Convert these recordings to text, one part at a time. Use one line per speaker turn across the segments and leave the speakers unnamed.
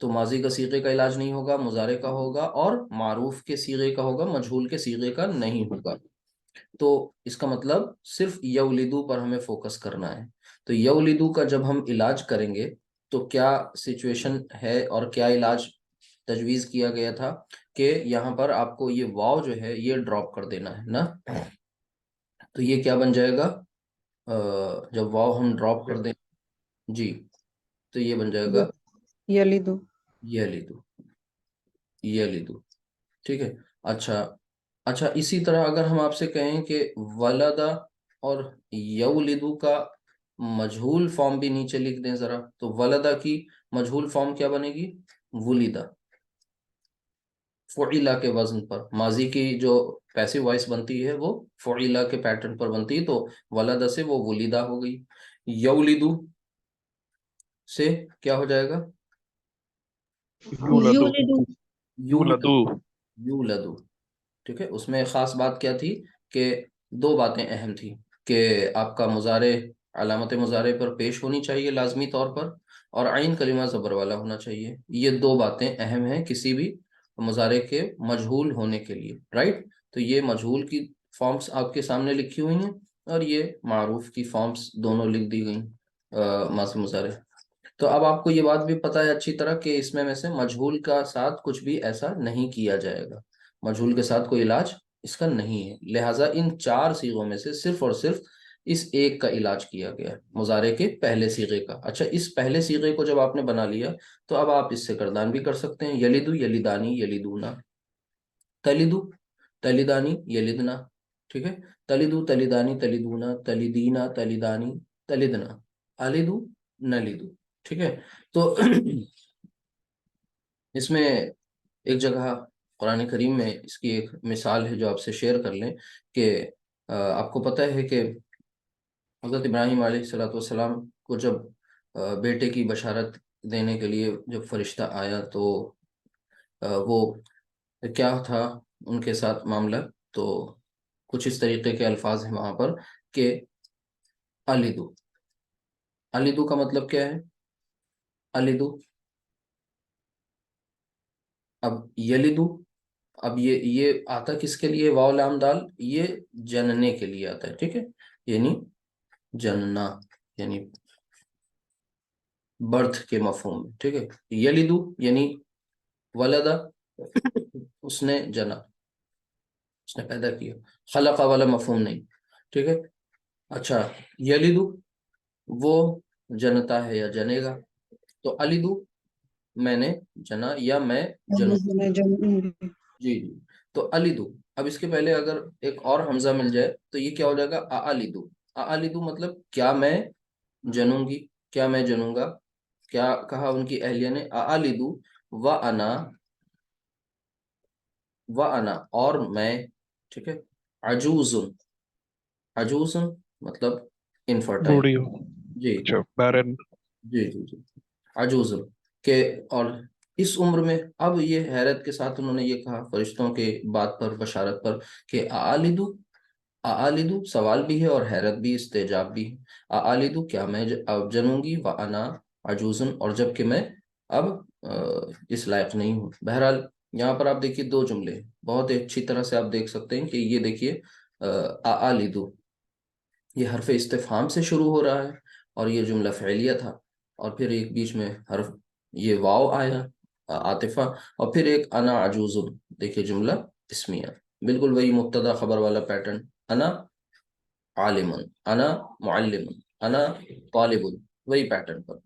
تو ماضی کا صیغے کا علاج نہیں ہوگا، مضارع کا ہوگا، اور معروف کے صیغے کا ہوگا، مجہول کے صیغے کا نہیں ہوگا۔ تو اس کا مطلب صرف یولیدو پر ہمیں فوکس کرنا ہے۔ تو یولیدو کا جب ہم علاج کریں گے تو کیا سچویشن ہے اور کیا علاج تجویز کیا گیا تھا کہ یہاں پر آپ کو یہ واو جو ہے یہ ڈراپ کر دینا ہے نا۔ تو یہ کیا بن جائے گا، جب واو ہم ڈراپ کر دیں جی تو یہ بن جائے گا
یلیدو،
یلیدو، یلیدو، ٹھیک ہے۔ اچھا اسی طرح اگر ہم آپ سے کہیں کہ ولدا اور یولدو کا مجہول فارم بھی نیچے لکھ دیں ذرا، تو ولدا کی مجہول فارم کیا بنے گی، ولیدا، فعیلا کے وزن پر، ماضی کی جو پیسو وائس بنتی ہے وہ فعیلا کے پیٹرن پر بنتی ہے، تو ولدا سے وہ ولیدا ہو گئی۔ یولدو سے کیا ہو جائے گا،
یولدو،
یولدو،
یولدو،
یولدو، ٹھیک ہے۔ اس میں خاص بات کیا تھی کہ دو باتیں اہم تھی کہ آپ کا مضارع علامت مضارع پر پیش ہونی چاہیے لازمی طور پر، اور عین کلمہ زبر والا ہونا چاہیے۔ یہ دو باتیں اہم ہیں کسی بھی مضارع کے مجہول ہونے کے لیے، رائٹ۔ تو یہ مجہول کی فارمز آپ کے سامنے لکھی ہوئی ہیں اور یہ معروف کی فارمز دونوں لکھ دی گئیں ماضی مضارع۔ تو اب آپ کو یہ بات بھی پتہ ہے اچھی طرح کہ اس میں سے مجہول کا ساتھ کچھ بھی ایسا نہیں کیا جائے گا، مجہول کے ساتھ کوئی علاج اس کا نہیں ہے، لہٰذا ان چار صیغوں میں سے صرف اور صرف اس ایک کا علاج کیا گیا ہے، مضارع کے پہلے صیغے کا۔ اچھا، اس پہلے صیغے کو جب آپ نے بنا لیا تو اب آپ اس سے کردان بھی کر سکتے ہیں، یلیدو، یلیدانی، یلیدونا، تلیدو، تلیدانی، یلیدنا، ٹھیک ہے۔ تلیدو، تلیدانی، تلیدونا، تلیدینا، تلیدانی، تلیدنا، الیدو، نلیدو، ٹھیک ہے۔ تو اس میں ایک جگہ قرآن کریم میں اس کی ایک مثال ہے جو آپ سے شیئر کر لیں کہ آپ کو پتہ ہے کہ حضرت ابراہیم علیہ السلام کو جب بیٹے کی بشارت دینے کے لیے جب فرشتہ آیا تو وہ کیا تھا ان کے ساتھ معاملہ، تو کچھ اس طریقے کے الفاظ ہیں وہاں پر کہ الیدو، الیدو کا مطلب کیا ہے، الیدو، اب یلیدو، اب یہ آتا کس کے لیے، واو لام دال، یہ جننے کے لیے آتا ہے، ٹھیک ہے، یعنی جننا، یعنی برتھ کے مفہوم میں، ٹھیک ہے۔ یلیدو یعنی ولدا، اس نے جنا، اس نے پیدا کیا، خلقہ والا مفہوم نہیں، ٹھیک ہے۔ اچھا، یلیدو وہ جنتا ہے یا جنے گا، تو الیدو میں نے جنا یا میں جنوں، جی جی۔ تو الیدو، اب اس کے پہلے اگر ایک اور حمزہ مل جائے تو یہ کیا ہو جائے گا، الیدو، الیدو مطلب کیا میں جنوں گی، کیا میں جنوں گا، کیا کہا ان کی اہلیہ نے، الیدو و انا اور میں، ٹھیک ہے۔ عجوزن، عجوزن مطلب انفرٹائل،
بوڑھی ہو،
جی
اچھا، بیرن،
جی جی جی، عجوزن کہ، اور اس عمر میں، اب یہ حیرت کے ساتھ انہوں نے یہ کہا فرشتوں کے بات پر، بشارت پر کہ آلدو، آلدو سوال بھی ہے اور حیرت بھی، استعجاب بھی ہے، آلدو کیا میں اب جنوں گی، وانا عجوزن، اور جب کہ میں اب اس لائق نہیں ہوں۔ بہرحال یہاں پر آپ دیکھیے دو جملے ہیں، بہت اچھی طرح سے آپ دیکھ سکتے ہیں کہ یہ دیکھیے آلدو یہ حرف استفہام سے شروع ہو رہا ہے اور یہ جملہ فعلیہ تھا، اور پھر ایک بیچ میں حرف یہ واو آیا عاطفہ، اور پھر ایک انا عجوزن، دیکھیے جملہ اسمیہ، بالکل وہی مبتدا خبر والا پیٹرن، انا عالم، انا معلم، انا طالب، وہی پیٹرن پر۔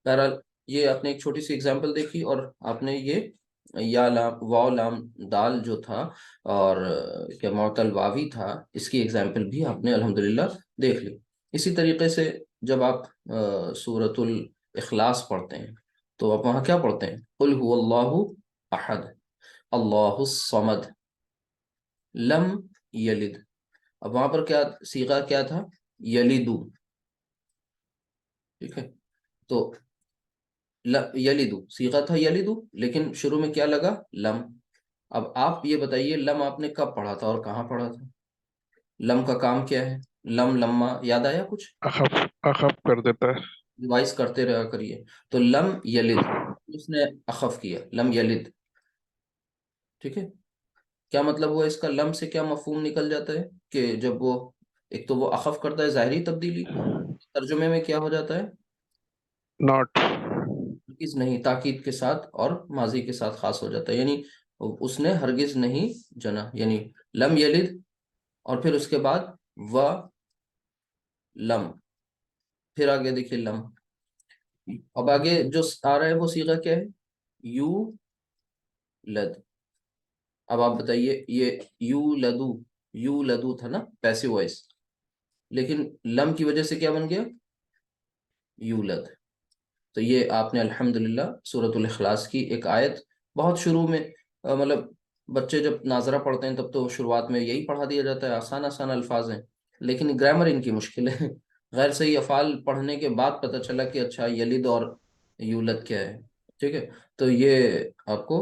بہرحال یہ آپ نے ایک چھوٹی سی اگزامپل دیکھی، اور آپ نے یہ یا لام واو لام دال جو تھا اور کیا معطل واوی تھا، اس کی اگزامپل بھی آپ نے الحمدللہ دیکھ لی۔ اسی طریقے سے جب آپ سورۃ الاخلاص پڑھتے ہیں تو آپ وہاں کیا پڑھتے ہیں، قل هو اللہ احد اللہ الصمد لم یلد، اب وہاں پر کیا صیغہ کیا تھا، یلیدو، ٹھیک ہے۔ تو یلیدو صیغہ تھا یلیدو، لیکن شروع میں کیا لگا، لم۔ اب آپ یہ بتائیے لم آپ نے کب پڑھا تھا اور کہاں پڑھا تھا، لم کا کام کیا ہے، لم لما یاد آیا کچھ،
اخف، اخف کر دیتا ہے،
ریوائز کرتے رہا کریے۔ تو لم یلد، اس نے اخف کیا، لم یلد، ٹھیک ہے. کیا مطلب ہوا اس کا؟ لم سے کیا مفہوم نکل جاتا ہے کہ جب وہ، ایک تو وہ اخف کرتا ہے، ظاہری تبدیلی، ترجمے میں کیا ہو جاتا ہے؟
ناٹ.
ہرگز نہیں، تاکید کے ساتھ اور ماضی کے ساتھ خاص ہو جاتا ہے، یعنی اس نے ہرگز نہیں جنا، یعنی لم یلد، اور پھر اس کے بعد و لم، پھر آگے دیکھیے لم. اب آگے جو آ رہا ہے وہ صیغہ کیا ہے؟ یو لد. اب آپ بتائیے، یہ یو لدو، یو لدو تھا نا پیسو وائس، لیکن لم کی وجہ سے کیا بن گیا؟ یولد. تو یہ آپ نے الحمدللہ سورۃ الاخلاص کی ایک آیت بہت شروع میں، مطلب بچے جب ناظرہ پڑھتے ہیں تب تو شروعات میں یہی پڑھا دیا جاتا ہے، آسان آسان الفاظ ہیں، لیکن گرامر ان کی مشکل ہے. غیر صحیح افعال پڑھنے کے بعد پتہ چلا کہ اچھا یلد اور یولد کیا ہے. ٹھیک ہے، تو یہ آپ کو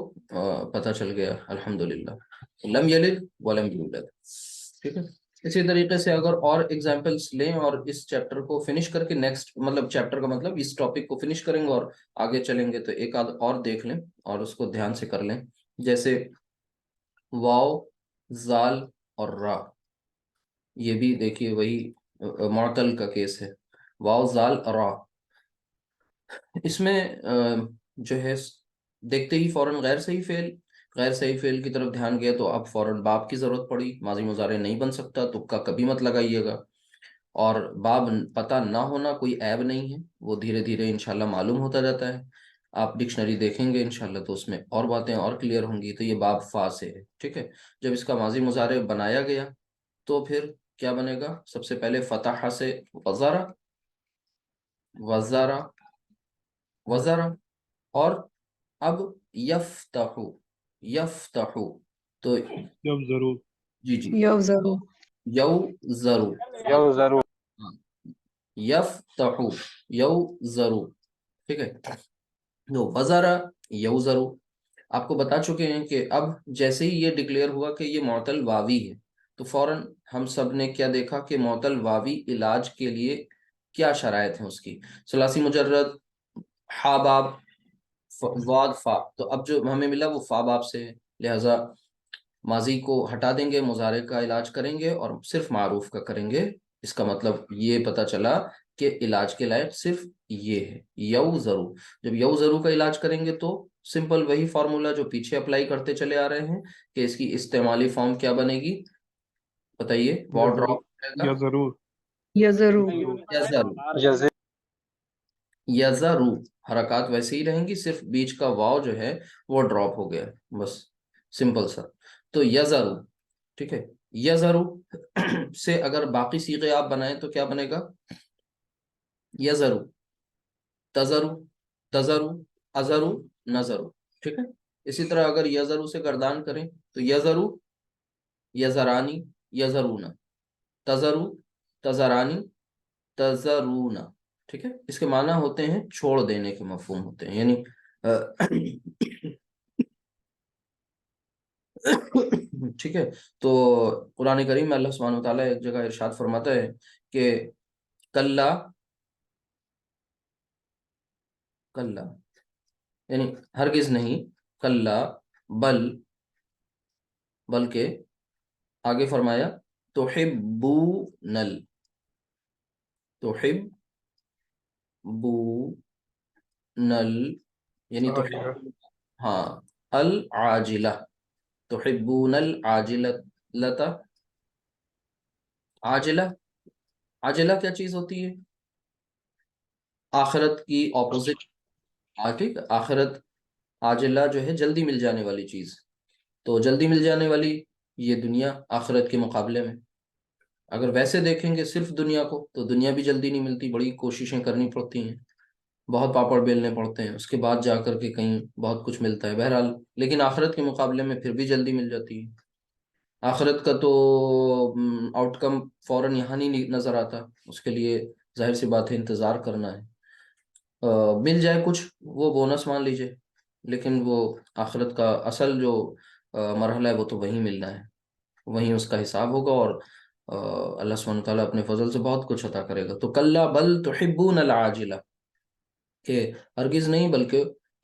پتہ چل گیا الحمدللہ، لم یلد ولم یولد. ٹھیک ہے. اسی طریقے سے اگر اور ایگزامپلس لیں اور اس چیپٹر کو فنش کر کے نیکسٹ، مطلب چیپٹر کا مطلب اس ٹاپک کو فنش کریں گے اور آگے چلیں گے، تو ایک آدھ اور دیکھ لیں اور اس کو دھیان سے کر لیں. جیسے واو، زال اور را، یہ بھی دیکھیے وہی معطل کا کیس ہے، واو زال را. اس میں جو ہے دیکھتے ہی فوراً غیر صحیح فعل کی طرف دھیان گیا، تو اب فوراً باب کی ضرورت پڑی. ماضی مضارع نہیں بن سکتا، تکا کبھی مت لگائیے گا. اور باب پتہ نہ ہونا کوئی عیب نہیں ہے، وہ دھیرے دھیرے انشاءاللہ معلوم ہوتا جاتا ہے. آپ ڈکشنری دیکھیں گے انشاءاللہ تو اس میں اور باتیں اور کلیئر ہوں گی. تو یہ باب فا سے ہے. ٹھیک ہے. جب اس کا ماضی مضارع بنایا گیا تو پھر کیا بنے گا؟ سب سے پہلے فتح سے وزارہ، وزارہ، وزارہ، اور اب یفتح، یفتح. تو
جب ضرور.
جی جی،
یو ضرور.
یو ضرور،
یو ضرور.
یفتح، یو ضرور. ٹھیک ہے. تو وزارہ، یو ضرور. آپ کو بتا چکے ہیں کہ اب جیسے ہی یہ ڈکلیئر ہوا کہ یہ معطل واوی ہے، تو فوراً ہم سب نے کیا دیکھا کہ معطل واوی علاج کے لیے کیا شرائط ہیں اس کی. ثلاثی مجرد، ہا باب، واد فا. تو اب جو ہمیں ملا وہ فا باب سے ہے، لہذا ماضی کو ہٹا دیں گے، مضارع کا علاج کریں گے اور صرف معروف کا کریں گے. اس کا مطلب یہ پتہ چلا کہ علاج کے لائق صرف یہ ہے، یو ضرور. جب یو ضرور کا علاج کریں گے تو سمپل وہی فارمولا جو پیچھے اپلائی کرتے چلے آ رہے ہیں کہ اس کی استعمالی فارم کیا بنے گی؟ بتائیے. واو ڈراپ ہو جائے
یا
گا،
ضرور.
یا ضرور.
یا ضرور، یا ضرور. حرکات ویسے ہی رہیں گی، صرف بیچ کا واو جو ہے وہ ڈراپ ہو گیا، بس سمپل سا. تو یا ضرور. ٹھیک ہے. یا ضرور سے اگر باقی صیغے آپ بنائیں تو کیا بنے گا؟ یا ضرور، تضرو، تضرو، ازرو، نظرو. ٹھیک ہے. اسی طرح اگر یا ضرور سے گردان کریں تو یا ضرور، یا زرانی، یا ضرونا، تضرو، تزرانی، تزرونا. ٹھیک ہے. اس کے معنی ہوتے ہیں چھوڑ دینے کے مفہوم ہوتے ہیں، یعنی ٹھیک ہے. تو قرآن کریم میں اللہ سبحانہ وتعالیٰ ایک جگہ ارشاد فرماتا ہے کہ کلا، کلا یعنی ہرگز نہیں، کلا بل، بلکہ آگے فرمایا تحبونل، تحبونل، یعنی تو ہاں العاجلہ، تحبون العاجلۃ. عاجلہ، عاجلہ کیا چیز ہوتی ہے؟ آخرت کی اپوزٹ. ٹھیک، آخرت، عاجلہ جو ہے جلدی مل جانے والی چیز. تو جلدی مل جانے والی یہ دنیا آخرت کے مقابلے میں. اگر ویسے دیکھیں گے صرف دنیا کو تو دنیا بھی جلدی نہیں ملتی، بڑی کوششیں کرنی پڑتی ہیں، بہت پاپڑ بیلنے پڑتے ہیں، اس کے بعد جا کر کے کہیں بہت کچھ ملتا ہے. بہرحال لیکن آخرت کے مقابلے میں پھر بھی جلدی مل جاتی ہے. آخرت کا تو آؤٹ کم فوراً یہاں نہیں نظر آتا، اس کے لیے ظاہر سی بات ہے انتظار کرنا ہے. مل جائے کچھ وہ بونس مان لیجئے، لیکن وہ آخرت کا اصل جو مرحلہ ہے وہ تو وہیں ملنا ہے، وہیں اس کا حساب ہوگا، اور اللہ سبحانہ تعالیٰ اپنے فضل سے بہت کچھ عطا کرے گا. تو کلا بل تحبون العاجلہ، کہ ہرگز نہیں بلکہ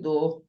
2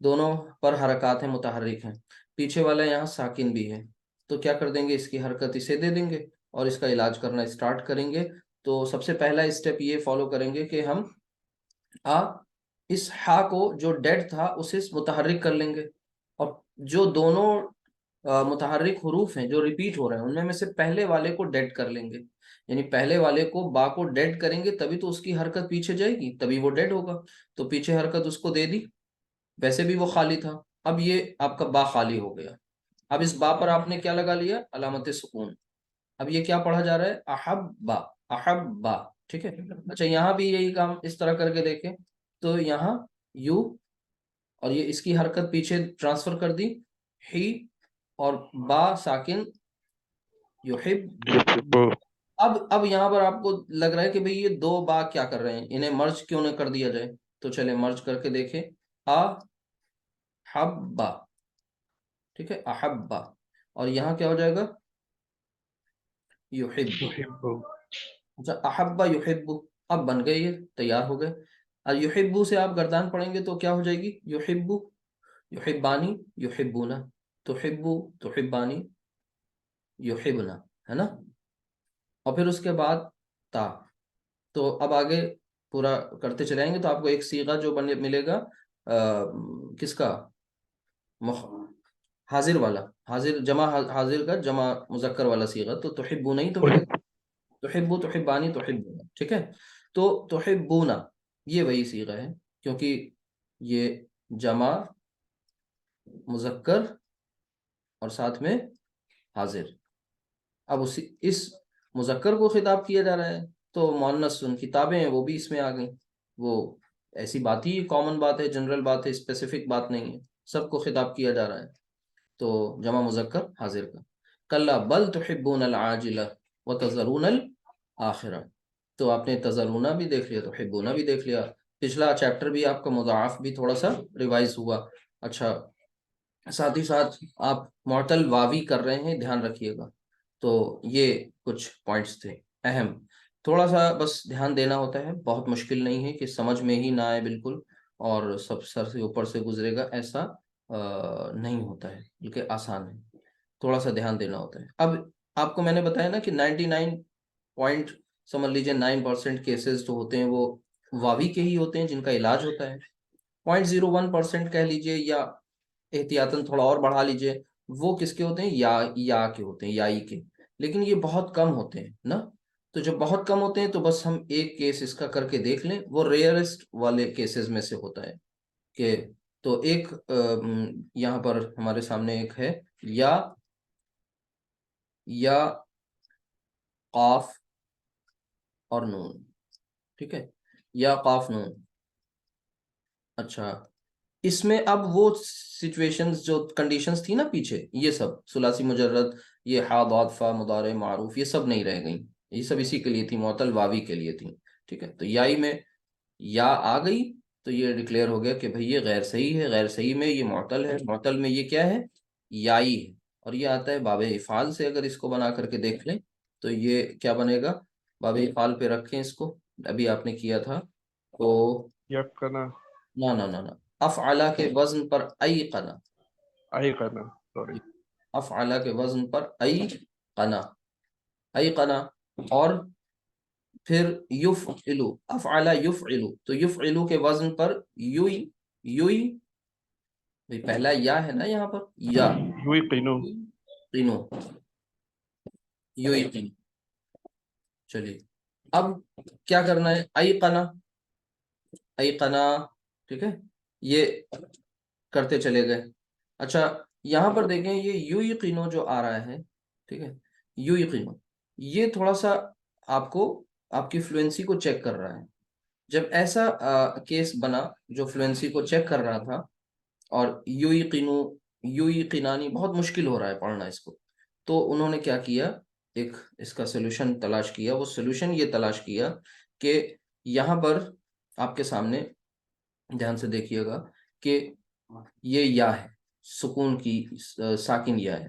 دونوں پر حرکات ہیں، متحرک ہیں، پیچھے والا یہاں ساکن بھی ہے، تو کیا کر دیں گے، اس کی حرکت اسے دے دیں گے اور اس کا علاج کرنا اسٹارٹ کریں گے۔ تو سب سے پہلا اسٹیپ یہ فالو کریں گے کہ ہم اس ہا کو جو ڈیڈ تھا اسے متحرک کر لیں گے، اور جو دونوں متحرک حروف ہیں جو ریپیٹ ہو رہے ہیں ان میں سے پہلے والے کو ڈیڈ کر لیں گے، یعنی پہلے والے کو با کو ڈیڈ کریں گے تبھی تو اس کی حرکت پیچھے جائے گی، تبھی وہ ڈیڈ ہوگا، تو پیچھے حرکت اس کو دے دی، ویسے بھی وہ خالی تھا، اب یہ آپ کا با خالی ہو گیا، اب اس با پر آپ نے کیا لگا لیا، علامت سکون، اب یہ کیا پڑھا جا رہا ہے، احبا، احبا، ٹھیک ہے۔ اچھا یہاں بھی یہی کام اس طرح کر کے دیکھیں، تو یہاں یو اور یہ اس کی حرکت پیچھے ٹرانسفر کر دی، ہی اور با ساکن، یحب،
يحب.
اب یہاں پر آپ کو لگ رہا ہے کہ بھئی یہ دو با کیا کر رہے ہیں، انہیں مرج کیوں نہ کر دیا جائے، تو چلیں مرج کر کے دیکھیں، احبا، ٹھیک ہے، احبا، اور یہاں کیا ہو جائے گا، یحب،
يحب.
اچھا احبا یحب، اب بن گئے، یہ تیار ہو گئے، اور یحبو سے آپ گردان پڑھیں گے تو کیا ہو جائے گی، یحبو، یحبانی، یحبونا، تحبو، تحبانی، یحبنا، ہے نا، اور پھر اس کے بعد تا، تو اب آگے پورا کرتے چلائیں گے تو آپ کو ایک صیغہ جو ملے گا، کس کا، حاضر والا، حاضر جمع، حاضر کا جمع مذکر والا صیغہ، تو تحبونا ہی تو ملے گا،
أحب.
تحبو، تحبانی، تحبونا، ٹھیک ہے، تو تحبونا یہ وہی صیغہ ہے، کیونکہ یہ جمع مذکر اور ساتھ میں حاضر، اب اس مذکر کو خطاب کیا جا رہا ہے، تو مؤنث ان کتابیں ہیں وہ بھی اس میں آ گئیں، وہ ایسی بات ہی کامن بات ہے، جنرل بات ہے، اسپیسیفک بات نہیں ہے، سب کو خطاب کیا جا رہا ہے، تو جمع مذکر حاضر کا، کلا بل تحبون العاجلہ وتذرون الآخرہ، تو آپ نے تذرونا بھی دیکھ لیا، تحبونا بھی دیکھ لیا، پچھلا چیپٹر بھی آپ کا مضاعف بھی تھوڑا سا ریوائز ہوا، اچھا ساتھ ہی ساتھ آپ معطل واوی کر رہے ہیں، دھیان رکھیے گا، تو یہ کچھ پوائنٹس تھے اہم، تھوڑا سا بس دھیان دینا ہوتا ہے، بہت مشکل نہیں ہے کہ سمجھ میں ہی نہ آئے بالکل اور سب سر سے اوپر سے گزرے گا، ایسا نہیں ہوتا ہے، بلکہ آسان ہے، تھوڑا سا دھیان دینا ہوتا ہے۔ اب آپ کو میں نے بتایا نا کہ 99 پوائنٹ سمجھ لیجیے 9% کیسز جو ہوتے ہیں وہ واوی کے ہی ہوتے ہیں جن کا علاج ہوتا ہے، 0.01% کہہ لیجیے یا احتیاطاً تھوڑا اور بڑھا لیجیے، وہ کس کے ہوتے ہیں، یا کے ہوتے ہیں، یائی کے، لیکن یہ بہت کم ہوتے ہیں نا، تو جب بہت کم ہوتے ہیں تو بس ہم ایک کیس اس کا کر کے دیکھ لیں، وہ ریئرسٹ والے کیسز میں سے ہوتا ہے، کہ تو ایک یہاں پر ہمارے سامنے ایک ہے، یا قاف اور نون، ٹھیک ہے، یا قاف نون، اچھا اس میں اب وہ سچویشنز جو کنڈیشنز تھی نا پیچھے، یہ سب ثلاثی مجرد، یہ ہا ضاد فا مضارع معروف، یہ سب نہیں رہ گئیں، یہ سب اسی کے لیے تھی، معطل واوی کے لیے تھی، ٹھیک ہے، تو یائی میں یا آ گئی تو یہ ڈکلیئر ہو گیا کہ بھئی یہ غیر صحیح ہے، غیر صحیح میں یہ معطل ہے، معطل میں یہ کیا ہے، یائی ہے، اور یہ آتا ہے باب افعال سے، اگر اس کو بنا کر کے دیکھ لیں تو یہ کیا بنے گا، باب افعال پہ رکھیں اس کو، ابھی آپ نے کیا تھا، تو
يقنا.
نہ افعلا کے وزن پر ایقنا،
أيقنا. sorry.
افعلا کے وزن پر ایقنا، ایقنا، اور پھر یفعلو، افعلا یفعلو، تو یفعلو کے وزن پر یوئی، یوئی، بھئی پہلا یا ہے نا یہاں پر، یا
يوقن.
قینو، یوئی قینو، چلیے اب کیا کرنا ہے، ایقنا، ایقنا، ٹھیک ہے، یہ کرتے چلے گئے، اچھا یہاں پر دیکھیں یہ یو یقینو جو آ رہا ہے، ٹھیک ہے، یو یقینو، یہ تھوڑا سا آپ کو آپ کی فلوئنسی کو چیک کر رہا ہے، جب ایسا کیس بنا جو فلوئنسی کو چیک کر رہا تھا، اور یو یقینو، یو یقینانی بہت مشکل ہو رہا ہے پڑھنا اس کو، تو انہوں نے کیا کیا، ایک اس کا سلوشن تلاش کیا، وہ سلوشن یہ تلاش کیا کہ یہاں پر آپ کے سامنے دھیان سے دیکھیے گا کہ یہ یا ہے، سکون کی ساکن یا ہے،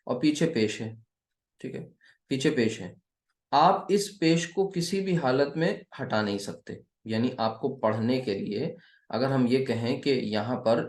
اور پیچھے پیش ہے، ٹھیک ہے، پیچھے پیش ہے، آپ اس پیش کو کسی بھی حالت میں ہٹا نہیں سکتے، یعنی آپ کو پڑھنے کے لیے اگر ہم یہ کہیں کہ یہاں پر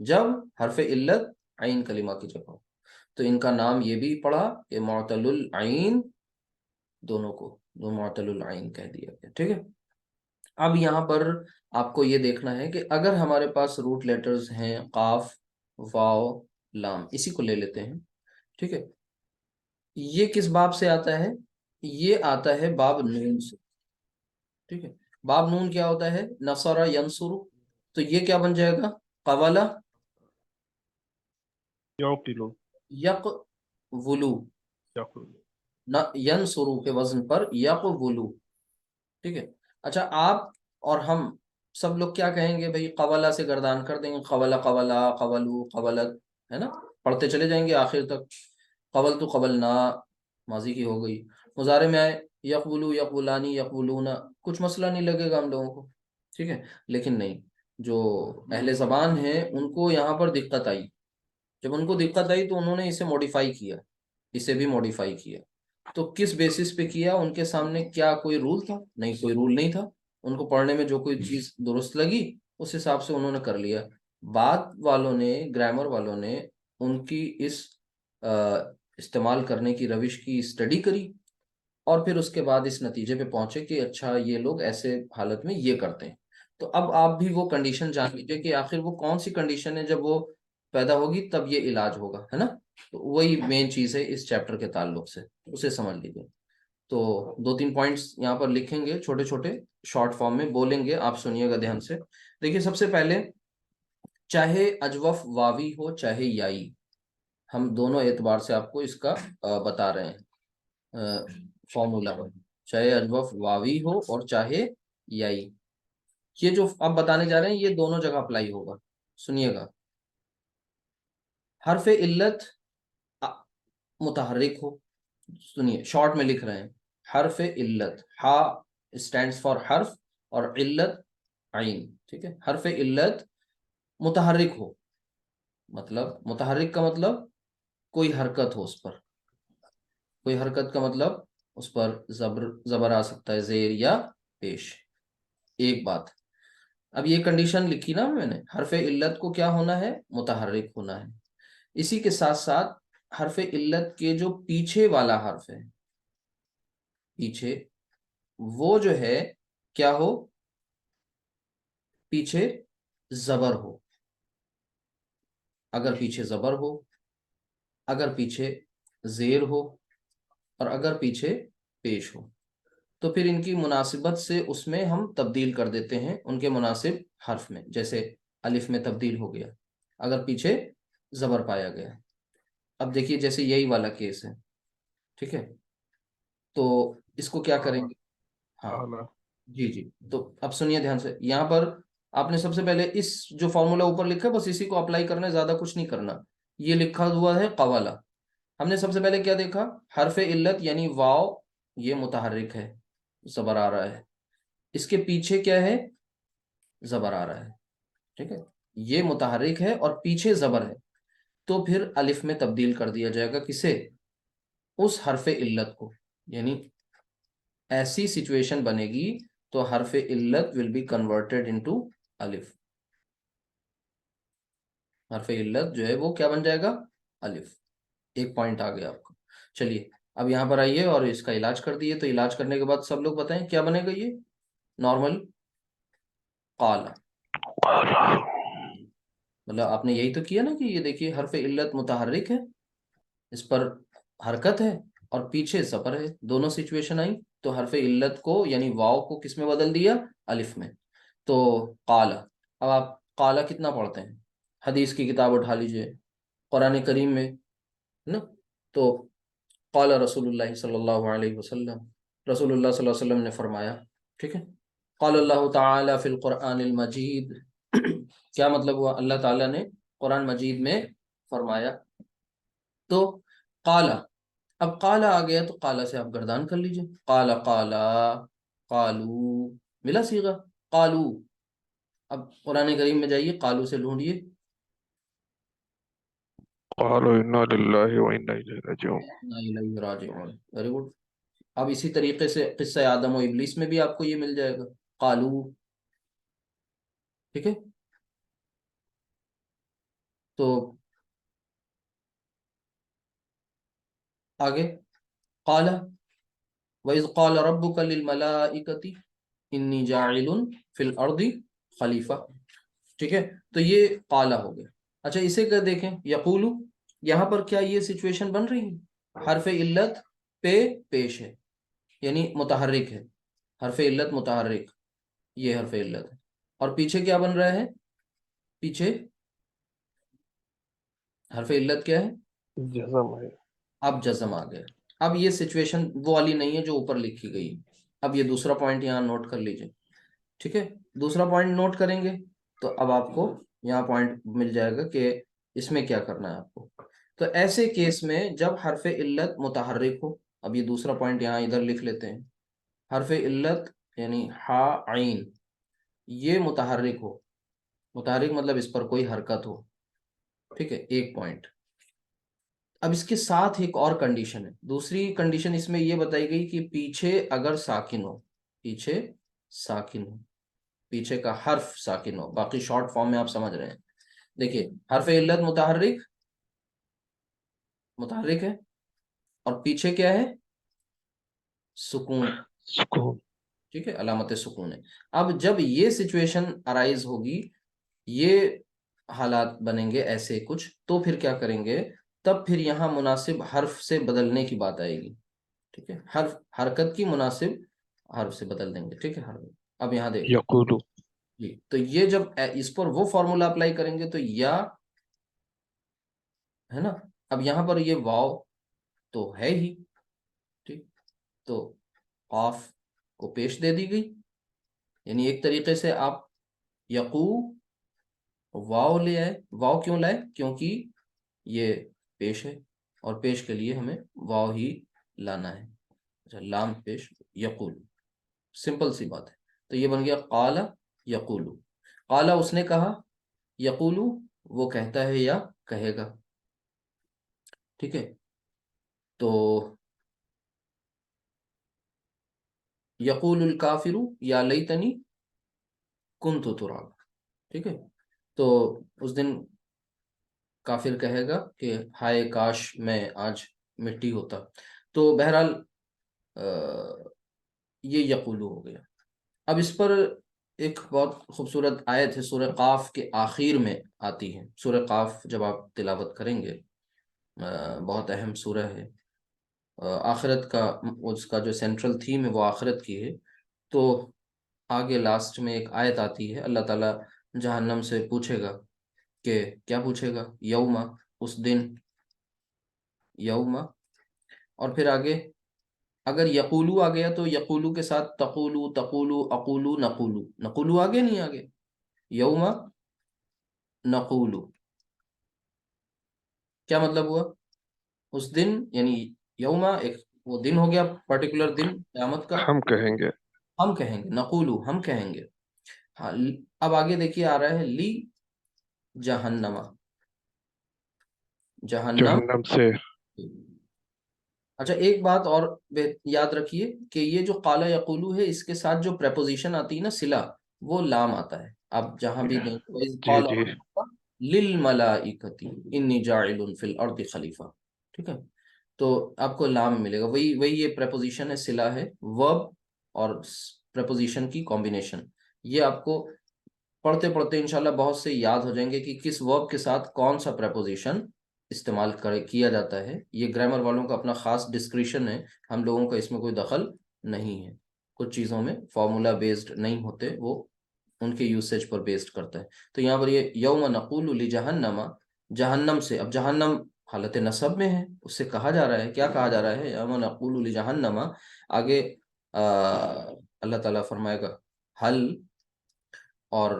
جب حرف علت عین کلمہ کی جگہ ہو. تو ان کا نام یہ بھی پڑا کہ معتل العین، دونوں کو دو معتل العین کہہ دیا گیا. ٹھیک ہے. اب یہاں پر آپ کو یہ دیکھنا ہے کہ اگر ہمارے پاس روٹ لیٹرز ہیں قاف، واو، لام، اسی کو لے لیتے ہیں. ٹھیک ہے. یہ کس باب سے آتا ہے؟ یہ آتا ہے باب نون سے. ٹھیک ہے. باب نون کیا ہوتا ہے؟ نصر ینصر. تو یہ کیا بن جائے گا؟ قولا
يعقل
یقولو.
يعقل.
ینصرو کے وزن پر یقولو. ٹھیک ہے. اچھا، آپ اور ہم سب لوگ کیا کہیں گے بھائی؟ قولا سے گردان کر دیں گے، قولا قولا قولو قولت، ہے نا، پڑھتے چلے جائیں گے آخر تک. قبل تو قبلنا ماضی کی ہو گئی. مضارع میں آئے یقولو یقولانی یقولون، کچھ مسئلہ نہیں لگے گا ہم لوگوں کو. ٹھیک ہے. لیکن نہیں، جو اہل زبان ہیں ان کو یہاں پر دقت آئی. جب ان کو دقت آئی تو انہوں نے اسے موڈیفائی کیا، اسے بھی موڈیفائی کیا. تو کس بیسس پہ کیا؟ ان کے سامنے کیا کوئی رول تھا؟ نہیں، کوئی رول نہیں تھا. ان کو پڑھنے میں جو کوئی چیز درست لگی اس حساب سے انہوں نے کر لیا. بات والوں نے، گرامر والوں نے ان کی اس استعمال کرنے کی روش کی اسٹڈی کری، اور پھر اس کے بعد اس نتیجے پہ پہنچے کہ اچھا یہ لوگ ایسے حالت میں یہ کرتے ہیں. تو اب آپ بھی وہ کنڈیشن جان لیجیے کہ آخر وہ کون سی کنڈیشن ہے، جب وہ پیدا ہوگی تب یہ علاج ہوگا، ہے نا. تو وہی مین چیز ہے اس چیپٹر کے تعلق سے، اسے سمجھ لیجیے. تو دو تین پوائنٹس یہاں پر لکھیں گے چھوٹے چھوٹے، شارٹ فارم میں بولیں گے، آپ سنیے گا دھیان سے. دیکھیے، سب سے پہلے چاہے اجوف واوی ہو چاہے یائی، ہم دونوں اعتبار سے آپ کو اس کا بتا رہے ہیں فارمولا. چاہے اجوف واوی ہو اور چاہے یائی، یہ جو آپ بتانے جا رہے ہیں یہ دونوں جگہ اپلائی ہوگا. سنیے گا. حرف علت متحرک ہو، سنیے شارٹ میں لکھ رہے ہیں. حرف علت، ہا اسٹینڈس فار حرف، اور علت عین. ٹھیک ہے. حرف علت متحرک ہو، مطلب متحرک کا مطلب کوئی حرکت ہو اس پر. کوئی حرکت کا مطلب اس پر زبر آ سکتا ہے، زیر یا پیش. ایک بات. اب یہ کنڈیشن لکھی نا میں نے، حرف علت کو کیا ہونا ہے؟ متحرک ہونا ہے. اسی کے ساتھ ساتھ حرف علت کے جو پیچھے والا حرف ہے، پیچھے وہ جو ہے کیا ہو؟ پیچھے زبر ہو. اگر پیچھے زبر ہو، اگر پیچھے زیر ہو، اور اگر پیچھے پیش ہو، تو پھر ان کی مناسبت سے اس میں ہم تبدیل کر دیتے ہیں ان کے مناسب حرف میں. جیسے الف میں تبدیل ہو گیا اگر پیچھے زبر پایا گیا. اب دیکھیے جیسے یہی والا کیس ہے. ٹھیک ہے. تو اس کو کیا کریں گے؟ ہاں
أعلى.
جی جی. تو اب سنیے دھیان سے. یہاں پر آپ نے سب سے پہلے اس جو فارمولا اوپر لکھا ہے بس اسی کو اپلائی کرنا ہے، زیادہ کچھ نہیں کرنا. یہ لکھا ہوا ہے قوالا. ہم نے سب سے پہلے کیا دیکھا؟ حرف علت یعنی واو، یہ متحرک ہے، زبر آ رہا ہے. اس کے پیچھے کیا ہے؟ زبر آ رہا ہے. ٹھیک ہے. یہ متحرک ہے اور پیچھے زبر ہے، تو پھر الف میں تبدیل کر دیا جائے گا. کسے؟ اس حرف علت کو. یعنی ایسی سچویشن بنے گی تو حرف علت ول بی کنورٹیڈ انٹو الف. حرف علت جو ہے وہ کیا بن جائے گا؟ الف. ایک پوائنٹ آ گیا آپ کو. چلیے اب یہاں پر آئیے اور اس کا علاج کر دیے. تو علاج کرنے کے بعد سب لوگ بتائیں کیا بنے گا؟ یہ نارمل قال. مطلب آپ نے یہی تو کیا نا کہ یہ دیکھیے حرف علت متحرک ہے، اس پر حرکت ہے، اور پیچھے زبر ہے. دونوں سچویشن آئی تو حرف علت کو یعنی واو کو کس میں بدل دیا؟ الف میں. تو قال. اب آپ قال کتنا پڑھتے ہیں؟ حدیث کی کتاب اٹھا لیجئے، قرآن کریم میں نا. تو قال رسول اللہ صلی اللہ علیہ وسلم، رسول اللہ صلی اللہ علیہ وسلم نے فرمایا. ٹھیک ہے. قال اللہ تعالی فی القرآن المجید. کیا مطلب ہوا؟ اللہ تعالیٰ نے قرآن مجید میں فرمایا. تو قال، اب قال آ گیا تو قال سے آپ گردان کر لیجئے. قال قالا قالو، ملا صیغہ قالو. اب قرآن کریم میں جائیے، قالو سے ڈھونڈیے.
قالوا إنا لله وإنا إليه راجعون.
راجعون. Very good. اب اسی طریقے سے قصہ آدم و ابلیس میں بھی آپ کو یہ مل جائے گا، قالو. ٹھیک ہے. تو آگے قال وَإِذْ قَالَ رَبُّكَ لِلْمَلَائِكَةِ إِنِّي جَاعِلٌ فِي الْأَرْضِ خلیفہ. ٹھیک ہے، تو یہ قالا ہو گیا. اچھا اسے کر دیکھیں یقولو، یہاں پر کیا یہ سچویشن بن رہی ہے؟ حرف علت پہ پیش ہے، یعنی متحرک ہے. حرف علت متحرک، یہ حرف علت ہے. اور پیچھے کیا بن رہا ہے؟ پیچھے حرف علت کیا ہے؟
جزم ہے.
اب جزم آ گیا. اب یہ سچویشن وہ والی نہیں ہے جو اوپر لکھی گئی. اب یہ دوسرا پوائنٹ یہاں نوٹ کر لیجئے. ٹھیک ہے، دوسرا پوائنٹ نوٹ کریں گے تو اب آپ کو یہاں پوائنٹ مل جائے گا کہ اس میں کیا کرنا ہے آپ کو. تو ایسے کیس میں جب حرف علت متحرک ہو، اب یہ دوسرا پوائنٹ یہاں ادھر لکھ لیتے ہیں. حرف علت یعنی ہا عین یہ متحرک ہو، متحرک مطلب اس پر کوئی حرکت ہو. ٹھیک ہے، ایک پوائنٹ. اب اس کے ساتھ ایک اور کنڈیشن ہے. دوسری کنڈیشن اس میں یہ بتائی گئی کہ پیچھے اگر ساکن ہو، پیچھے ساکن ہو، پیچھے کا حرف ساکن ہو. باقی شارٹ فارم میں آپ سمجھ رہے ہیں. دیکھیے حرف علت متحرک، متحرک ہے، اور پیچھے کیا ہے؟ سکون.
سکون.
ٹھیک ہے، علامت سکون ہے. اب جب یہ سچویشن ارائز ہوگی، یہ حالات بنیں گے ایسے کچھ، تو پھر کیا کریں گے؟ تب پھر یہاں مناسب حرف سے بدلنے کی بات آئے گی. ٹھیک ہے، حرف حرکت کی مناسب حرف سے بدل دیں گے. ٹھیک ہے، حرف. اب یہاں دیکھیں
یقول.
جی، تو یہ جب اس پر وہ فارمولا اپلائی کریں گے تو یا ہے نا. اب یہاں پر یہ واو تو ہے ہی. ٹھیک، تو قاف کو پیش دے دی گئی. یعنی ایک طریقے سے آپ یقو واو لے آئے. واو کیوں لائے؟ کیونکہ یہ پیش ہے، اور پیش کے لیے ہمیں واو ہی لانا ہے. اچھا، لام پیش یقول، سمپل سی بات ہے. تو یہ بن گیا قال یقولو. قال اس نے کہا، یقولو وہ کہتا ہے یا کہے گا. ٹھیک ہے، تو یقول الکافر یا لیتنی کنت تراب. ٹھیک ہے، تو اس دن کافر کہے گا کہ ہائے کاش میں آج مٹی ہوتا. تو بہرحال یہ یقولو ہو گیا. اب اس پر ایک بہت خوبصورت آیت ہے، سورہ قاف کے آخر میں آتی ہے. سورہ قاف جب آپ تلاوت کریں گے، بہت اہم سورہ ہے. آخرت کا، اس کا جو سینٹرل تھیم ہے وہ آخرت کی ہے. تو آگے لاسٹ میں ایک آیت آتی ہے، اللہ تعالیٰ جہنم سے پوچھے گا کہ کیا پوچھے گا؟ یوما، اس دن، یوما. اور پھر آگے اگر یقولو آ گیا تو یقولو کے ساتھ تقولو، تقولو، اقولو، نقولو. نقولو آگے نہیں آگے، یوما نقولو. کیا مطلب ہوا؟ اس دن یعنی یوما ایک وہ دن ہو گیا، پرٹیکولر دن قیامت کا.
ہم کہیں گے.
ہم کہیں گے، نقولو ہم کہیں گے. ہاں، اب آگے دیکھیے آ رہا ہے لی جہنما، جہنم.
جہنم سے.
اچھا ایک بات اور یاد رکھیے کہ یہ جو قال یقولو ہے، اس کے ساتھ جو پریپوزیشن آتی ہے نا، صلہ، وہ لام آتا ہے. آپ جہاں بھی دیں وَإِذْ
جی
قَالَ
جی.
رَبُّكَ لِلْمَلَائِكَةِ إِنِّي جَاعِلٌ فِي الْأَرْضِ خلیفہ. ٹھیک ہے، تو آپ کو لام ملے گا. وہی یہ پریپوزیشن ہے، صلہ ہے، ورب اور پریپوزیشن کی کمبینیشن. یہ آپ کو پڑھتے پڑھتے انشاءاللہ بہت سے یاد ہو جائیں گے کہ کس ورب کے ساتھ کون سا پریپوزیشن استعمال کیا جاتا ہے. یہ گرامر والوں کا اپنا خاص ڈسکریشن ہے، ہم لوگوں کا اس میں کوئی دخل نہیں ہے. کچھ چیزوں میں فارمولا بیسڈ نہیں ہوتے، وہ ان کے یوسیج پر بیسڈ کرتا ہے. تو یہاں پر یہ یوم نقول لجہنم، جہنم سے. اب جہنم حالت نصب میں ہے، اس سے کہا جا رہا ہے، کیا کہا جا رہا ہے؟ یوم نقول لجہنم. آگے اللہ تعالیٰ فرمائے گا حل، اور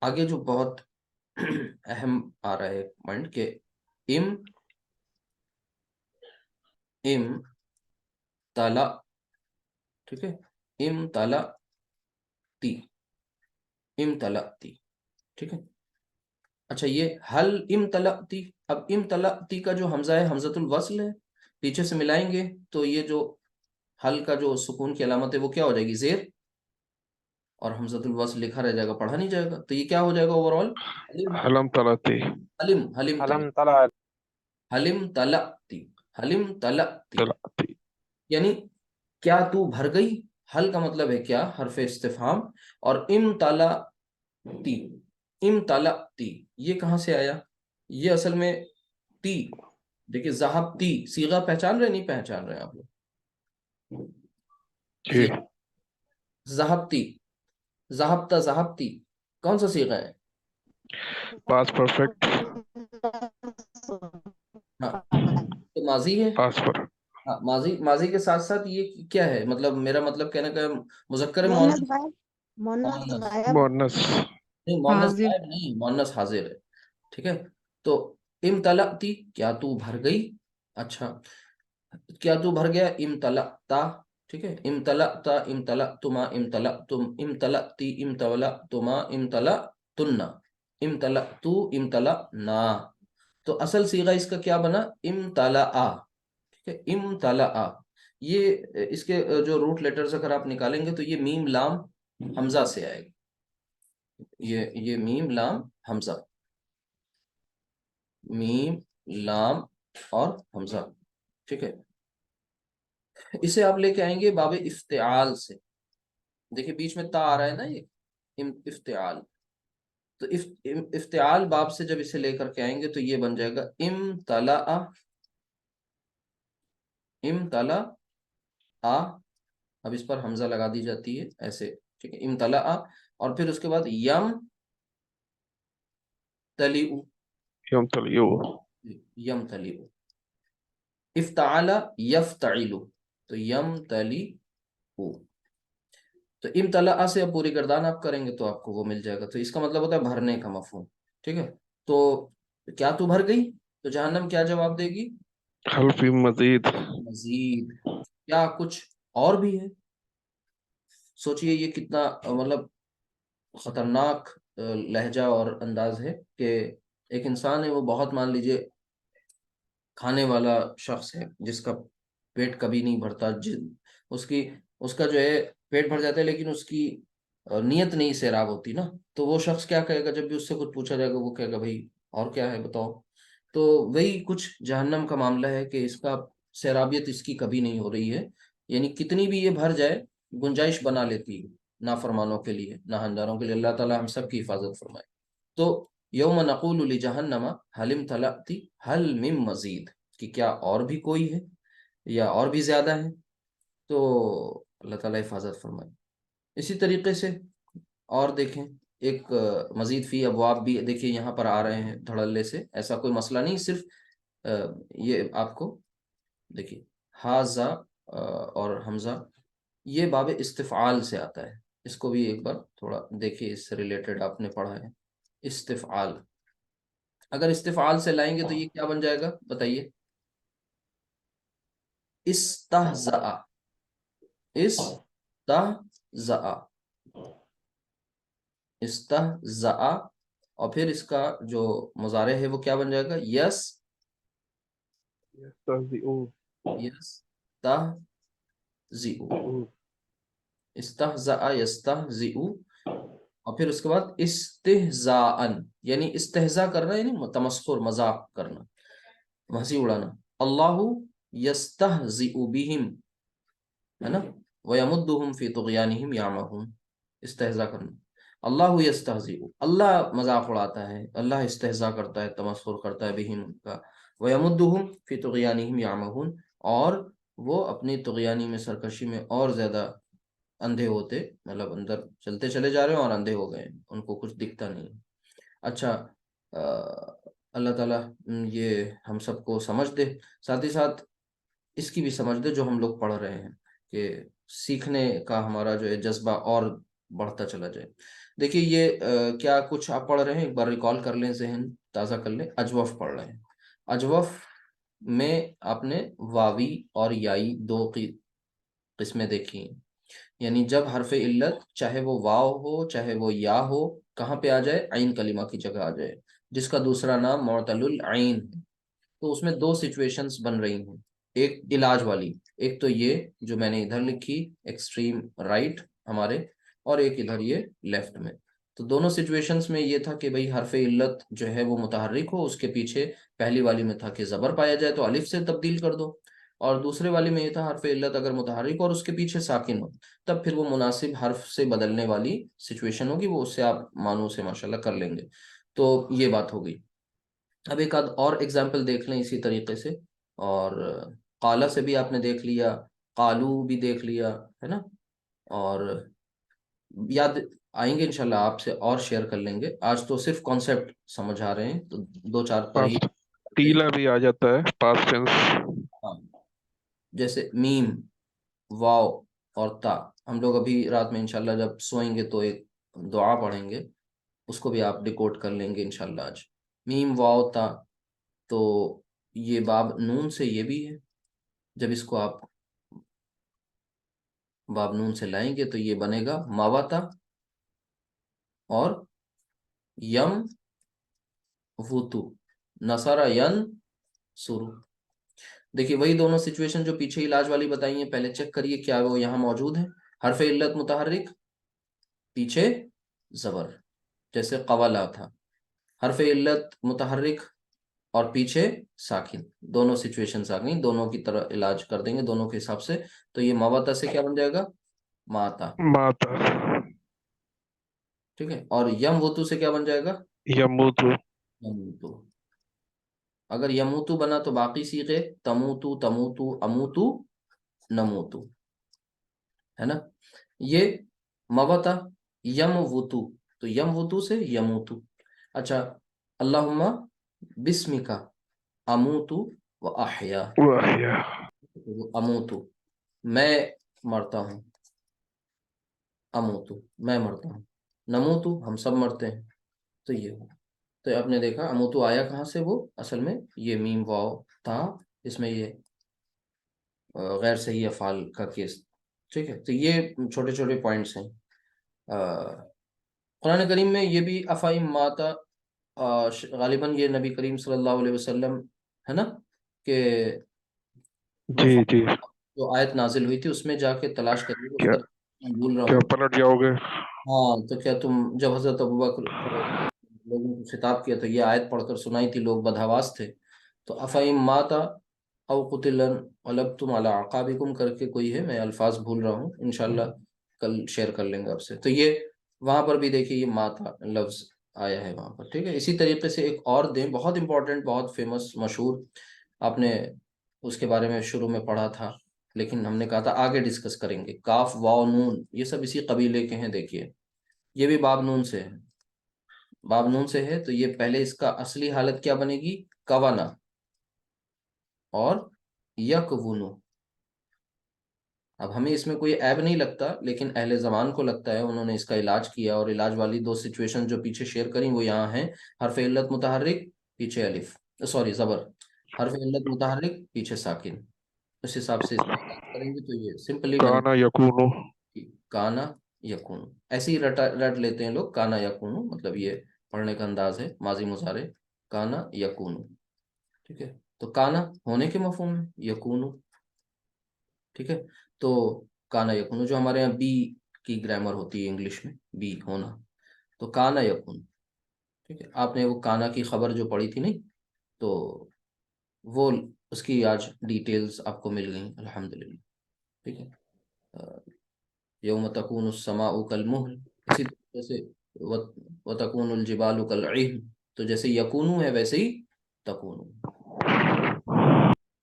آگے جو بہت اہم آ رہا ہے پوائنٹ کہ ام تلا. ٹھیک ہے، ام تلا تی، ام تلا تی. ٹھیک ہے. اچھا یہ حل ام تلا تی. اب ام تلا تی کا جو حمزہ ہے، حمزۃ الوصل ہے. پیچھے سے ملائیں گے تو یہ جو حل کا جو سکون کی علامت ہے وہ کیا ہو جائے گی؟ زیر. اور حمزۃ الوصل لکھا رہ جائے گا، پڑھا نہیں جائے گا، تو یہ کیا ہو جائے گا اوور آل؟ حلم
حلم تلتی
حلم حلم تلق
حلم طلع
حلم تلقتی حلم تلقتی،
تلتی
یعنی کیا تو بھر گئی؟ حل کا مطلب ہے کیا، حرف استفہام، اور امتلأتی، امتلأتی یہ کہاں سے آیا؟ یہ اصل میں تی، دیکھیے ذہبتی صیغہ پہچان رہے نہیں پہچان رہے آپ لوگ؟
جی
ذہبتی، ذہبتا، ذہبتی کون سا صیغہ ہے؟
پاس پرفیکٹ
ہاں تو ماضی ہے،
پاس پر
ہاں ماضی، ماضی کے ساتھ ساتھ یہ کیا ہے، مطلب میرا مطلب کہنے کا مذکر ہے
مونس
مؤنث؟
غائب، مونس
مؤنث
غائب،
مونس
نہیں، مؤنث
حاضر،
غائب نہیں، مؤنث حاضر ہے، ٹھیک ہے؟ تو امتلأتی کیا تو بھر گئی، اچھا کیا تو بھر گیا، امتلأتا، ٹھیک ہے، امتلأتا، امتلأتما، امتلأتم، امتلأتی، امتلأتما، امتلأتن، امتلأتو، امتلأنا، تو اصل صیغہ اس کا کیا بنا، امتلأ، ٹھیک ہے، امتلأ، یہ اس کے جو روٹ لیٹرز اگر آپ نکالیں گے تو یہ میم لام حمزہ سے آئے گا، یہ میم لام حمزہ، میم لام اور حمزہ، ٹھیک ہے، اسے آپ لے کے آئیں گے باب افتعال سے، دیکھیں بیچ میں تا آ رہا ہے نا، یہ افتعال، تو افتعال باب سے جب اسے لے کر کے آئیں گے تو یہ بن جائے گا امتلأ، امتلأ، اب اس پر حمزہ لگا دی جاتی ہے ایسے، ٹھیک ہے، امتلأ، اور پھر اس کے بعد یم تلیؤ،
یوم تلیو
یم تلیؤ، افتعال یفتعل، تو یم تلیؤ، تو امتلأ سے اب پوری گردان آپ کریں گے تو آپ کو وہ مل جائے گا، تو اس کا مطلب ہوتا ہے بھرنے کا مفہوم، ٹھیک ہے؟ تو کیا تو بھر گئی، تو جہنم کیا جواب دے گی،
حلفی مزید
مزید، کیا کچھ اور بھی ہے؟ سوچئے یہ کتنا مطلب خطرناک لہجہ اور انداز ہے کہ ایک انسان ہے وہ بہت مان لیجئے کھانے والا شخص ہے جس کا پیٹ کبھی نہیں بھرتا، اس کا جو ہے پیٹ بھر جاتا ہے لیکن اس کی نیت نہیں سیراب ہوتی نا، تو وہ شخص کیا کہے گا جب بھی اس سے کچھ پوچھا جائے گا، وہ کہے گا بھائی اور کیا ہے بتاؤ، تو وہی کچھ جہنم کا معاملہ ہے کہ اس کا سیرابیت اس کی کبھی نہیں ہو رہی ہے، یعنی کتنی بھی یہ بھر جائے گنجائش بنا لیتی ہے نافرمانوں کے لیے، ناہنجاروں کے لیے، اللہ تعالی ہم سب کی حفاظت فرمائے۔ تو یوم نقول لجہنم حل امتلأتی حل من مزید، کہ کیا اور بھی کوئی ہے یا اور بھی زیادہ ہے، تو اللہ تعالیٰ حفاظت فرمائے۔ اسی طریقے سے اور دیکھیں ایک مزید فی ابواب بھی دیکھیے یہاں پر آ رہے ہیں دھڑلے سے، ایسا کوئی مسئلہ نہیں، صرف یہ آپ کو دیکھیے حاذا اور حمزہ یہ باب استفعال سے آتا ہے، اس کو بھی ایک بار تھوڑا دیکھیے، اس سے ریلیٹڈ آپ نے پڑھا ہے استفعال، اگر استفعال سے لائیں گے تو یہ کیا بن جائے گا بتائیے، استہزأ، استہزأ، استہزأ، اور پھر اس کا جو مضارع ہے وہ کیا بن جائے گا، یس،
یستہزئون
یستہزئ، استہزأ یستہزئ، اور پھر اس کے بعد استہزاء، یعنی استہزاء کرنا، یعنی تمسخر مذاق کرنا، ہنسی اڑانا، اللہ یستہزئ بہم، ہے نا، وَيَمُدُّهُمْ فِي طُغْيَانِهِمْ يَعْمَهُونَ، استہزاء کرنا، اللہ یستہزئ، اللہ مذاق اڑاتا ہے، اللہ استہزاء کرتا ہے، تمسخر کرتا ہے، بہم ان کا، وَيَمُدُّهُمْ فِي طُغْيَانِهِمْ يَعْمَهُونَ، اور وہ اپنی طغیانی میں، سرکشی میں اور زیادہ اندھے ہوتے، مطلب اندر چلتے چلے جا رہے ہیں اور اندھے ہو گئے، ان کو کچھ دکھتا نہیں۔ اچھا اللہ تعالیٰ یہ ہم سب کو سمجھ دے، ساتھ ہی ساتھ اس کی بھی سمجھ دے جو ہم لوگ پڑھ رہے ہیں، کہ سیکھنے کا ہمارا جو ہے جذبہ اور بڑھتا چلا جائے۔ دیکھیے یہ کیا کچھ آپ پڑھ رہے ہیں، ایک بار ریکال کر لیں، ذہن تازہ کر لیں، اجوف پڑھ رہے ہیں، اجوف میں آپ نے واوی اور یائی دو قسمیں دیکھی ہیں، یعنی جب حرف علت چاہے وہ واو ہو چاہے وہ یا ہو، کہاں پہ آ جائے، عین کلمہ کی جگہ آ جائے، جس کا دوسرا نام معتل العین ہے، تو اس میں دو سچویشنز بن رہی ہیں، ایک علاج والی، ایک تو یہ جو میں نے ادھر لکھی ایکسٹریم رائٹ ہمارے، اور ایک ادھر یہ لیفٹ میں. تو دونوں سچویشنز میں یہ تھا کہ بھئی حرف علت جو ہے وہ متحرک ہو، اس کے پیچھے پہلی والی میں تھا کہ زبر پایا جائے تو الف سے تبدیل کر دو، اور دوسرے والی میں یہ تھا حرف علت اگر متحرک اور اس کے پیچھے ساکن ہو تب پھر وہ مناسب حرف سے بدلنے والی سچویشن ہوگی، وہ اس سے آپ مانو سے ماشاءاللہ کر لیں گے. تو یہ بات ہو گئی. اب ایک آدھ اور ایگزامپل دیکھ لیں اسی طریقے سے. اور قالا سے بھی آپ نے دیکھ لیا، قالو بھی دیکھ لیا ہے نا. اور یاد آئیں گے انشاءاللہ آپ سے اور شیئر کر لیں گے. آج تو صرف کانسیپٹ سمجھ آ رہے ہیں تو دو چار پر ہی
پاس
کرتے ہیں.
ٹیلا بھی آ جاتا ہے پاسٹ ٹینس.
ہاں، جیسے میم، واو اور تا. ہم لوگ ابھی رات میں انشاءاللہ جب سوئیں گے تو ایک دعا پڑھیں گے، اس کو بھی آپ ڈیکوڈ کر لیں گے انشاءاللہ آج. میم واو تا، تو یہ باب نون سے یہ بھی ہے. جب اس کو آپ باب نون سے لائیں گے تو یہ بنے گا ماواتا اور یم وتو نصارا ین سرو. دیکھیے وہی دونوں سچویشن جو پیچھے علاج والی بتائی ہیں، پہلے چیک کریے کیا وہ یہاں موجود ہے. حرف علت متحرک، پیچھے زبر، جیسے قوالا تھا. حرف علت متحرک اور پیچھے ساکن، دونوں سچویشن آ گئیں، دونوں کی طرح علاج کر دیں گے دونوں کے حساب سے. تو یہ ماواتا سے کیا بن جائے گا؟ ماتا.
ماتا.
ٹھیک ہے. اور یم وتو سے کیا بن جائے گا؟
یموتو.
یموتو. اگر یموتو بنا تو باقی صیغے تموتو تموتو اموتو نموتو، ہے نا. یہ موتا یم وتو، تو یم وتو سے یموتو. اچھا، اللہم بسمکا اموتو و احیا.
واحیا.
اموتو میں مرتا ہوں، اموتو میں مرتا ہوں، نموتو ہم سب مرتے ہیں. تو یہ ہو. تو آپ نے دیکھا اموتو آیا کہاں سے؟ وہ اصل میں یہ میم واو تھا، اس میں یہ غیر صحیح افعال کا کیس. ٹھیک ہے. تو یہ چھوٹے چھوٹے پوائنٹس ہیں. قرآن کریم میں یہ بھی افعیم ماتا، غالباً یہ نبی کریم صلی اللہ علیہ وسلم ہے نا کہ
جی
وفات
جی.
جو آیت نازل ہوئی تھی اس میں جا کے تلاش کریے اس
کیا
کا. میں بھول رہا
کیا
ہوں.
پلٹ جاؤ گے؟
ہاں، تو کیا تم جب حضرت ابوبکر کو لوگوں کو خطاب کیا تو یہ آیت پڑھ کر سنائی تھی، لوگ بدحواس تھے. تو افعیم ماتا او قتلن غلبتم علی اعقابکم کر کے کوئی ہے، میں الفاظ بھول رہا ہوں، انشاءاللہ کل شیئر کر لیں گے آپ سے. تو یہ وہاں پر بھی دیکھیے یہ ماتا لفظ آیا ہے وہاں پر. ٹھیک ہے. اسی طریقے سے ایک اور دیں بہت امپورٹنٹ، بہت فیمس مشہور، آپ نے اس کے بارے میں شروع میں پڑھا تھا لیکن ہم نے کہا تھا آگے ڈسکس کریں گے. کاف واو نون یہ سب اسی قبیلے کے ہیں. دیکھیے یہ بھی باب نون سے ہے، باب نون سے ہے. تو یہ پہلے اس کا اصلی حالت کیا بنے گی؟ کوانا اور یکونو. اب ہمیں اس میں کوئی عیب نہیں لگتا لیکن اہل زمان کو لگتا ہے، انہوں نے اس کا علاج کیا اور علاج والی دو سچویشن جو پیچھے شیئر کریں وہ یہاں ہیں. حرف علت متحرک، پیچھے الف، سوری زبر. حرف علت متحرک، پیچھے ساکن. اس حساب سے اس کا علاج کریں گے تو یہ سمپلی بن
کانا یکونو.
کانا یکون. ایسے ہی رٹ لیتے ہیں لوگ کانا یکون، مطلب یہ پڑھنے کا انداز ہے ماضی مضارع کانا یکون. ٹھیک ہے. تو کانا ہونے کے مفہوم میں، یکون. ٹھیک ہے. تو کانا یکون جو ہمارے یہاں بی کی گرامر ہوتی ہے انگلش میں، بی ہونا، تو کانا یکون. ٹھیک ہے. آپ نے وہ کانا کی خبر جو پڑھی تھی نہیں، تو وہ اس کی آج ڈیٹیلز آپ کو مل گئیں الحمدللہ. ٹھیک ہے. یوم تکون السماء کالمہل، اسی طریقے سے وتکون الجبال کالعہن. تو جیسے یکونو ہے ویسے ہی تکونو.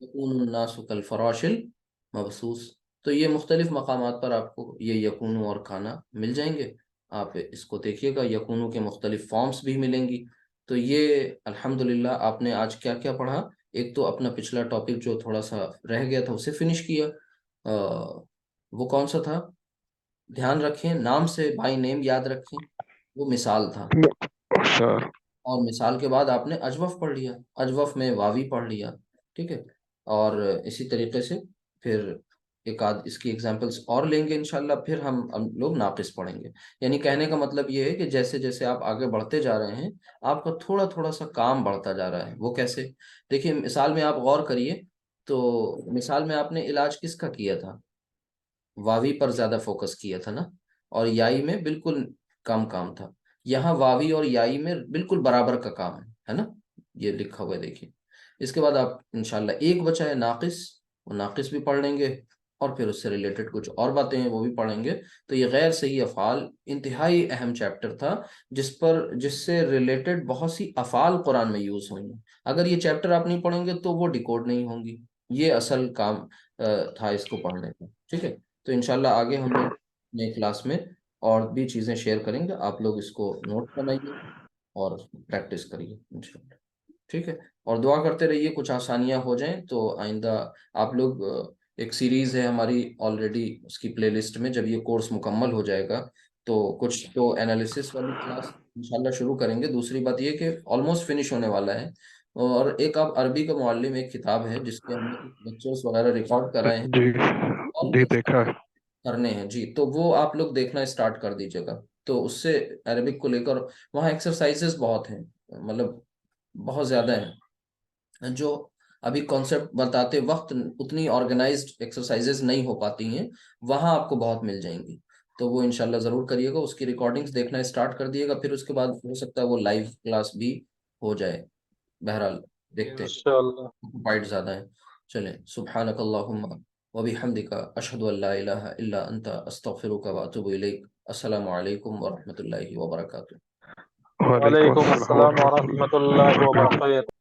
یکون الناس کالفراش المبثوث. تو یہ مختلف مقامات پر آپ کو یہ یکونو اور کانا مل جائیں گے. آپ اس کو دیکھیے گا، یکونو کے مختلف فارمز بھی ملیں گی. تو یہ الحمدللہ آپ نے آج کیا کیا پڑھا؟ ایک تو اپنا پچھلا ٹاپک جو تھوڑا سا رہ گیا تھا اسے فنش کیا. وہ کون سا تھا؟ دھیان رکھیں، نام سے بائی نیم یاد رکھیں، وہ مثال تھا.
اچھا.
اور مثال کے بعد آپ نے اجوف پڑھ لیا، اجوف میں واوی پڑھ لیا. ٹھیک ہے. اور اسی طریقے سے پھر ایک آدھ اس کی ایگزامپلس اور لیں گے انشاءاللہ، پھر ہم لوگ ناقص پڑھیں گے. یعنی کہنے کا مطلب یہ ہے کہ جیسے جیسے آپ آگے بڑھتے جا رہے ہیں آپ کا تھوڑا تھوڑا سا کام بڑھتا جا رہا ہے. وہ کیسے؟ دیکھیے مثال میں آپ غور کریے تو مثال میں آپ نے علاج کس کا کیا تھا؟ واوی پر زیادہ فوکس کیا تھا نا. اور یائی میں بالکل کم کام تھا. یہاں واوی اور یائی میں بالکل برابر کا کام ہے نا. یہ لکھا ہوا ہے دیکھیے. اس کے بعد آپ انشاءاللہ ایک بچا ہے ناقص، وہ ناقص بھی پڑھ لیں گے، اور پھر اس سے ریلیٹڈ کچھ اور باتیں ہیں وہ بھی پڑھیں گے. تو یہ غیر صحیح افعال انتہائی اہم چیپٹر تھا، جس سے ریلیٹڈ بہت سی افعال قرآن میں یوز ہوئی ہیں. اگر یہ چیپٹر آپ نہیں پڑھیں گے تو وہ ڈیکوڈ نہیں ہوں گی. یہ اصل کام تھا اس کو پڑھنے کا. ٹھیک ہے. تو انشاءاللہ آگے ہم لوگ نئے کلاس میں اور بھی چیزیں شیئر کریں گے. آپ لوگ اس کو نوٹ بنائیے اور پریکٹس کریے انشاءاللہ. ٹھیک ہے. اور دعا کرتے رہیے کچھ آسانیاں ہو جائیں تو آئندہ آپ لوگ ایک سیریز ہے ہماری آلریڈی اس کی پلے لسٹ میں. جب یہ کورس مکمل ہو جائے گا تو کچھ تو انالیسس والی کلاس انشاءاللہ شروع کریں گے. دوسری بات یہ کہ آلموسٹ فنش ہونے والا ہے. اور ایک آپ عربی کا معلم ایک کتاب ہے جس کے ہم نے لیکچرز وغیرہ ریکارڈ کرائے ہیں
جی
اور
جی
کچھ
دیکھا ہے.
کرنے ہیں جی. تو وہ آپ لوگ دیکھنا اسٹارٹ کر دیجیے گا. تو اس سے عربک کو لے کر وہاں ایکسرسائزز بہت ہیں، مطلب بہت زیادہ ہیں، جو ابھی کانسیپٹ بتاتے وقت اتنی آرگنائزڈ ایکسرسائزز نہیں ہو پاتی ہیں، وہاں آپ کو بہت مل جائیں گی. تو وہ انشاءاللہ ضرور کریے گا. اس کی ریکارڈنگز دیکھنا اسٹارٹ کر دیے گا. پھر اس کے بعد ہو سکتا ہے وہ لائیو کلاس بھی ہو جائے. بہرحال دیکھتے ہیں،
انشاءاللہ.
بائٹ زیادہ ہیں. چلیں، سبحانک اللہم وبحمدک اشہد ان لا الہ الا انت استغفرک واتوب الیک. السلام علیکم ورحمۃ اللہ وبرکاتہ.
وعلیکم
وعلیکم
السلام
السلام
ورحمۃ
ورحمۃ
اللہ
اللہ
وبرکاتہ.
وبرکاتہ.